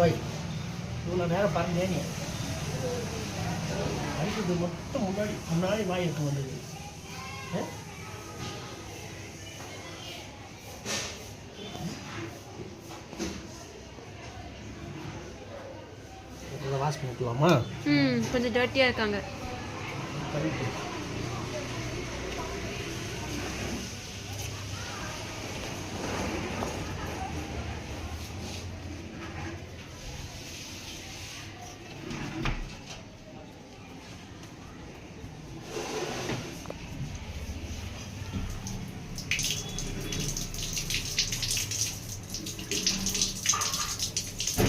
ஓய் இவ்வளோ நேரம் பாருங்க நீ அடிக்கிறது மட்டும் முன்னாடி முன்னாடி வாய் எடுத்து வந்தது வாஷ் பண்ணிக்கலாமா? கொஞ்சம் டர்ட்டியாக இருக்காங்க.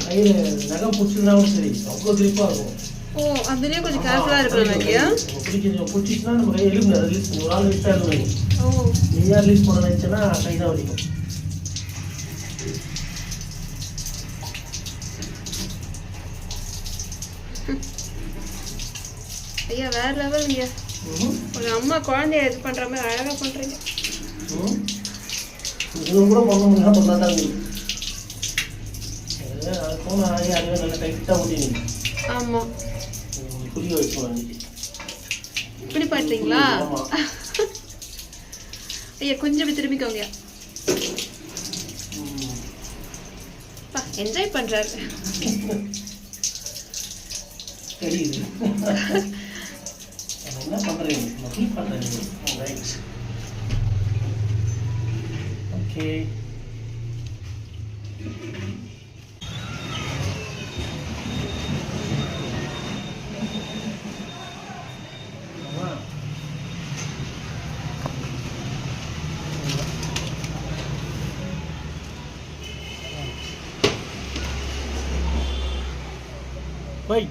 கையில் நகம் பிடிச்சிருந்தாலும் சரி அவ்வளோ கிரிப்பாக இருக்கும். ஓ அதுலேயே கொஞ்சம் கேர்ஃபுல்லாக இருக்கணும் ஐயா. பிடிச்சிச்சுன்னா நம்ம கையை எழுந்து ரிலீஸ் பண்ணி ஒரு ஆள் ரிலீஸ் ஆகிடும். ஓ நீயா ரிலீஸ் பண்ண நினச்சேன்னா கை தான் வலிக்கும். ஐயா வேற லெவல் ஐயா. ஒரு அம்மா குழந்தைய இது பண்ணுற மாதிரி அழகாக பண்ணுறீங்க. இது கூட பண்ண முடியாது பண்ணா தான் உங்களுக்கு அதுக்கும் ஆகி அதுவே நல்லா டைட்டாக ஊட்டினீங்க. ஆமாம் புரிய வைக்கணும். இப்படி பண்ணுறீங்களா? ஐயா கொஞ்சம் இப்படி திரும்பிக்கோங்க. என்ஜாய் பண்ணுறாரு தெரியுது. என்ன பண்ணுறீங்க? ஃபீல் பண்ணுறீங்க. Right okay. Bye.